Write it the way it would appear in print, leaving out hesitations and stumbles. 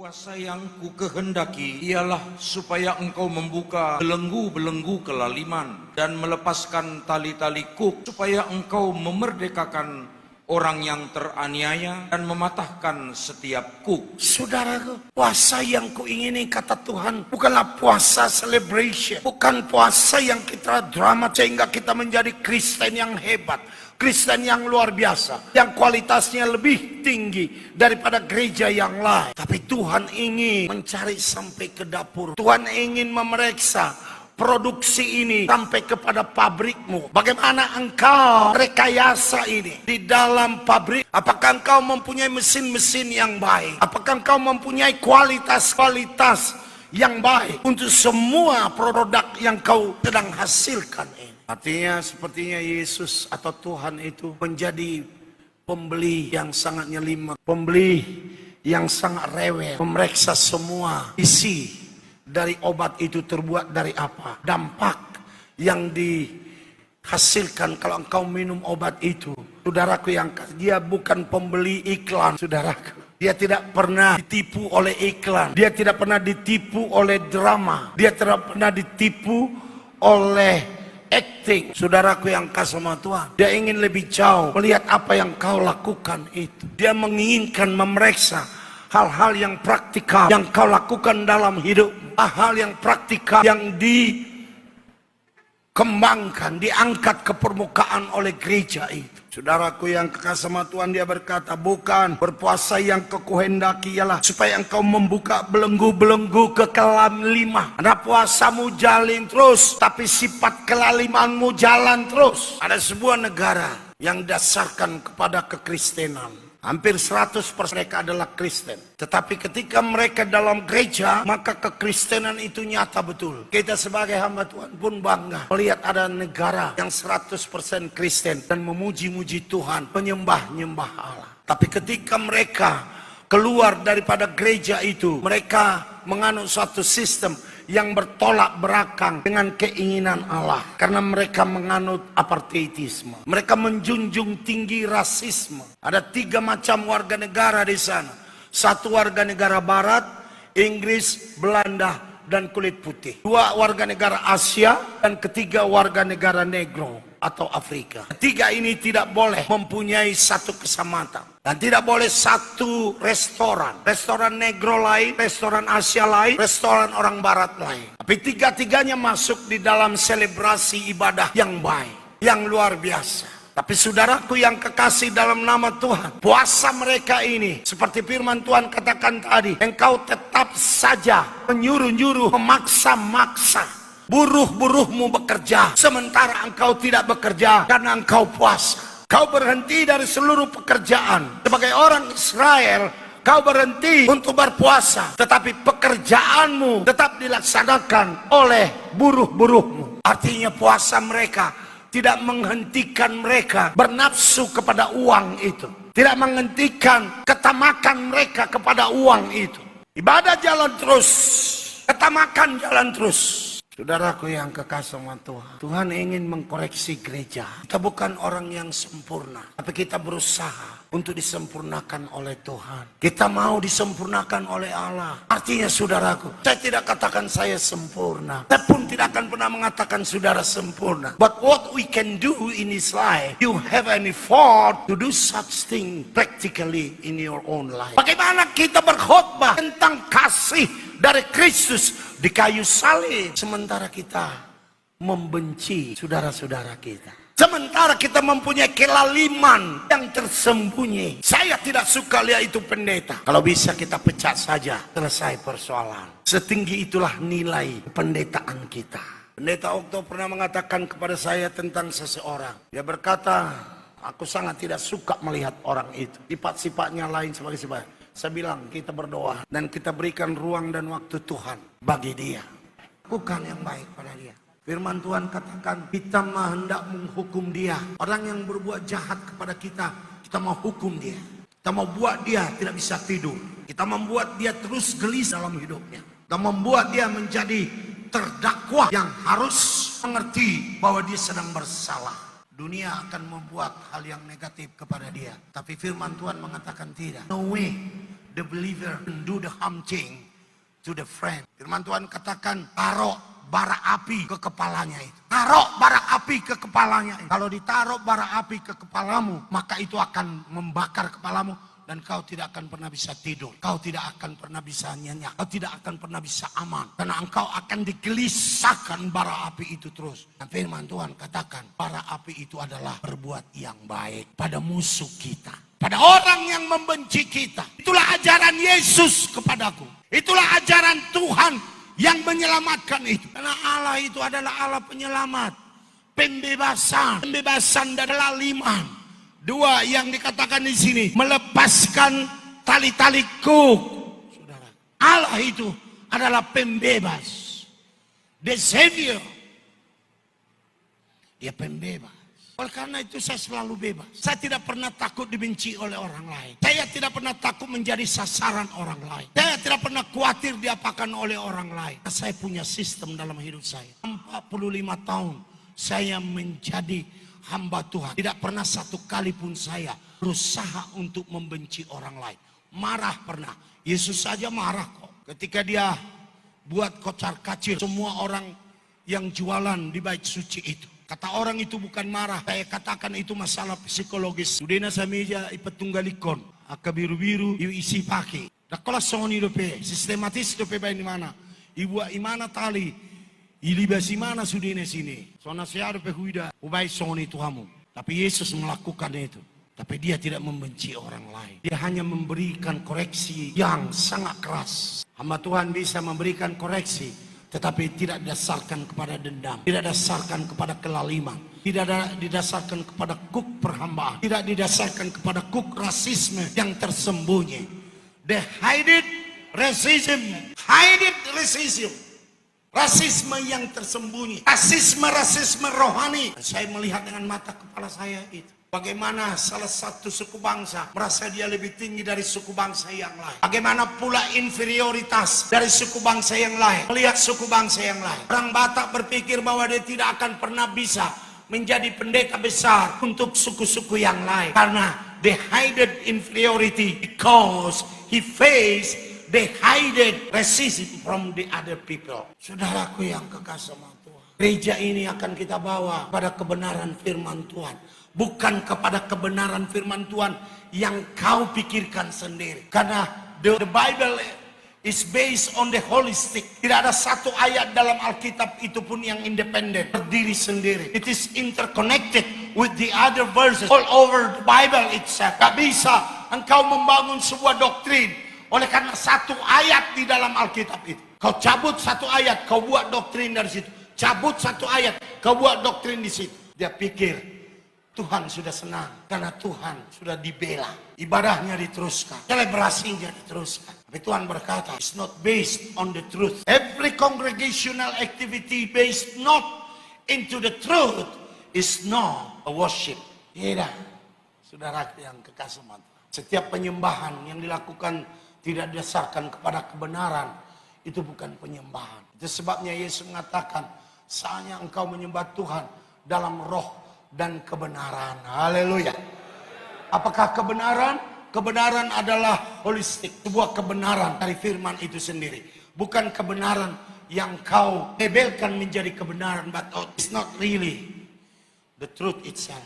Puasa yang ku kehendaki ialah supaya engkau membuka belenggu-belenggu kelaliman dan melepaskan tali-tali kuk, supaya engkau memerdekakan orang yang teraniaya dan mematahkan setiap kuk. Saudaraku, puasa yang kuingini kata Tuhan bukanlah puasa celebration, bukan puasa yang kita drama sehingga kita menjadi Kristen yang hebat, Kristen yang luar biasa, yang kualitasnya lebih tinggi daripada gereja yang lain. Tapi Tuhan ingin mencari sampai ke dapur. Tuhan ingin memeriksa produksi ini sampai kepada pabrikmu. Bagaimana engkau rekayasa ini di dalam pabrik? Apakah engkau mempunyai mesin-mesin yang baik? Apakah engkau mempunyai kualitas yang baik untuk semua produk yang kau sedang hasilkan ini? Artinya sepertinya Yesus atau Tuhan itu menjadi pembeli yang sangat nyelimut, pembeli yang sangat rewel, memeriksa semua isi dari obat itu terbuat dari apa, dampak yang dihasilkan kalau engkau minum obat itu. Saudaraku yang dia bukan pembeli iklan, saudaraku. Dia tidak pernah ditipu oleh iklan, dia tidak pernah ditipu oleh drama, dia tidak pernah ditipu oleh acting. Saudaraku yang kasih sama Tuhan, dia ingin lebih jauh melihat apa yang kau lakukan itu. Dia menginginkan memeriksa hal-hal yang praktikal yang kau lakukan dalam hidup, hal yang praktikal yang dikembangkan, diangkat ke permukaan oleh gereja itu. Saudaraku yang kekasih sama Tuhan, dia berkata, bukan berpuasa yang kuhendaki ialah supaya engkau membuka belenggu-belenggu kekelaliman. Karena puasamu jalan terus, tapi sifat kelalimanmu jalan terus. Ada sebuah negara yang dasarkan kepada kekristenan. Hampir 100% mereka adalah Kristen. Tetapi ketika mereka dalam gereja, maka kekristenan itu nyata betul. Kita sebagai hamba Tuhan pun bangga melihat ada negara yang 100% Kristen dan memuji-muji Tuhan, menyembah-nyembah Allah. Tapi ketika mereka keluar daripada gereja itu, mereka menganut suatu sistem yang bertolak belakang dengan keinginan Allah. Karena mereka menganut apartheidisme. Mereka menjunjung tinggi rasisme. Ada 3 macam warga negara di sana. 1 warga negara Barat, Inggris, Belanda, dan kulit putih. 2 warga negara Asia, dan 3 warga negara Negro atau Afrika. 3 ini tidak boleh mempunyai satu kesamaan. Dan tidak boleh satu restoran. Restoran Negro lain, restoran Asia lain, restoran orang Barat lain. Tapi 3-tiganya masuk di dalam selebrasi ibadah yang baik, yang luar biasa. Tapi saudaraku yang kekasih dalam nama Tuhan, puasa mereka ini seperti firman Tuhan katakan tadi, engkau tetap saja menyuruh-nyuruh, memaksa-maksa buruh-buruhmu bekerja, sementara engkau tidak bekerja karena engkau puasa. Kau berhenti dari seluruh pekerjaan. Sebagai orang Israel, kau berhenti untuk berpuasa. Tetapi pekerjaanmu tetap dilaksanakan oleh buruh-buruhmu. Artinya puasa mereka tidak menghentikan mereka bernafsu kepada uang itu. Tidak menghentikan ketamakan mereka kepada uang itu. Ibadah jalan terus, ketamakan jalan terus. Saudaraku yang kekasih sama Tuhan, Tuhan ingin mengkoreksi gereja. Kita bukan orang yang sempurna, tapi kita berusaha untuk disempurnakan oleh Tuhan. Kita mau disempurnakan oleh Allah. Artinya saudaraku, saya tidak katakan saya sempurna. Saya pun tidak akan pernah mengatakan saudara sempurna. But what we can do in this life, you have an effort to do such thing practically in your own life. Bagaimana kita berkhotbah tentang kasih dari Kristus di kayu salib, sementara kita membenci saudara-saudara kita. Sementara kita mempunyai kelaliman yang tersembunyi. Saya tidak suka lihat itu pendeta. Kalau bisa kita pecat saja, selesai persoalan. Setinggi itulah nilai pendetaan kita. Pendeta Okto pernah mengatakan kepada saya tentang seseorang. Dia berkata, aku sangat tidak suka melihat orang itu. Sifat-sifatnya lain sebagai sifat. Saya bilang kita berdoa dan kita berikan ruang dan waktu Tuhan bagi dia. Lakukan yang baik pada dia. Firman Tuhan katakan kita hendak menghukum dia. Orang yang berbuat jahat kepada kita, kita mau hukum dia. Kita mau buat dia tidak bisa tidur. Kita membuat dia terus gelisah dalam hidupnya. Kita membuat dia menjadi terdakwa yang harus mengerti bahwa dia sedang bersalah. Dunia akan membuat hal yang negatif kepada dia. Tapi firman Tuhan mengatakan tidak. No way. the believer do the harm thing to the friend. Firman Tuhan katakan, taruh bara api ke kepalanya itu. Taruh bara api ke kepalanya itu. Kalau ditaruh bara api ke kepalamu, maka itu akan membakar kepalamu. Dan kau tidak akan pernah bisa tidur. Kau tidak akan pernah bisa nyenyak. Kau tidak akan pernah bisa aman. Karena engkau akan digelisahkan bara api itu terus. Dan firman Tuhan katakan, bara api itu adalah berbuat yang baik pada musuh kita. Pada orang yang membenci kita. Itulah ajaran Yesus kepadaku. Itulah ajaran Tuhan yang menyelamatkan itu. Karena Allah itu adalah Allah penyelamat. Pembebasan. Pembebasan adalah iman. Dua yang dikatakan di sini, melepaskan tali-tali kuk. Saudara, Allah itu adalah pembebas. The Savior. Dia pembebas. Oleh karena itu saya selalu bebas. Saya tidak pernah takut dibenci oleh orang lain. Saya tidak pernah takut menjadi sasaran orang lain. Saya tidak pernah khawatir diapakan oleh orang lain. Saya punya sistem dalam hidup saya. 45 tahun saya menjadi hamba Tuhan. Tidak pernah satu kali pun saya berusaha untuk membenci orang lain. Marah pernah. Yesus saja marah kok. Ketika dia buat kocar kacir semua orang yang jualan di bait suci itu. Kata orang itu bukan marah. Saya katakan itu masalah psikologis. Sudena sa meja ipatunggalikon. Aka biru-biru iu isi pake. Dakola soni dope. Sistematis dope bain di mana. Ibu imana tali. Ilibasi mana sudine sini. Sona siaro pehuida. Ubai soni Tuhamu. Tapi Yesus melakukan itu. Tapi dia tidak membenci orang lain. Dia hanya memberikan koreksi yang sangat keras. Hamba Tuhan bisa memberikan koreksi. Tetapi tidak didasarkan kepada dendam. Tidak didasarkan kepada kelaliman. Tidak didasarkan kepada kuk perhambaan. Tidak didasarkan kepada kuk rasisme yang tersembunyi. The hidden racism. Hidden racism. Rasisme yang tersembunyi. Rasisme rohani. Saya melihat dengan mata kepala saya itu. Bagaimana salah satu suku bangsa merasa dia lebih tinggi dari suku bangsa yang lain. Bagaimana pula inferioritas dari suku bangsa yang lain. Melihat suku bangsa yang lain. Orang Batak berpikir bahwa dia tidak akan pernah bisa menjadi pendeta besar untuk suku-suku yang lain. Karena they hidden inferiority because he faced the hidden racism from the other people. Saudaraku yang kekasih sama Tuhan. Gereja ini akan kita bawa pada kebenaran firman Tuhan. Bukan kepada kebenaran firman Tuhan yang kau pikirkan sendiri. Karena the Bible is based on the holistic. Tidak ada satu ayat dalam Alkitab itu pun yang independen. Berdiri sendiri. It is interconnected with the other verses. All over the Bible itself. Gak bisa engkau membangun sebuah doktrin. Oleh karena satu ayat di dalam Alkitab itu. Kau cabut satu ayat, kau buat doktrin dari situ. Cabut satu ayat, kau buat doktrin di situ. Dia pikir Tuhan sudah senang karena Tuhan sudah dibela. Ibadahnya diteruskan, selebrasinya diteruskan. Tapi Tuhan berkata, it's not based on the truth. Every congregational activity based not into the truth is not a worship. Tidak, saudara yang kekasih Tuhan. Setiap penyembahan yang dilakukan tidak didasarkan kepada kebenaran, itu bukan penyembahan. Itu sebabnya Yesus mengatakan, saatnya engkau menyembah Tuhan dalam roh dan kebenaran. Haleluya. Apakah kebenaran? Kebenaran adalah holistik. Sebuah kebenaran dari firman itu sendiri. Bukan kebenaran yang kau labelkan menjadi kebenaran. But it's not really the truth itself.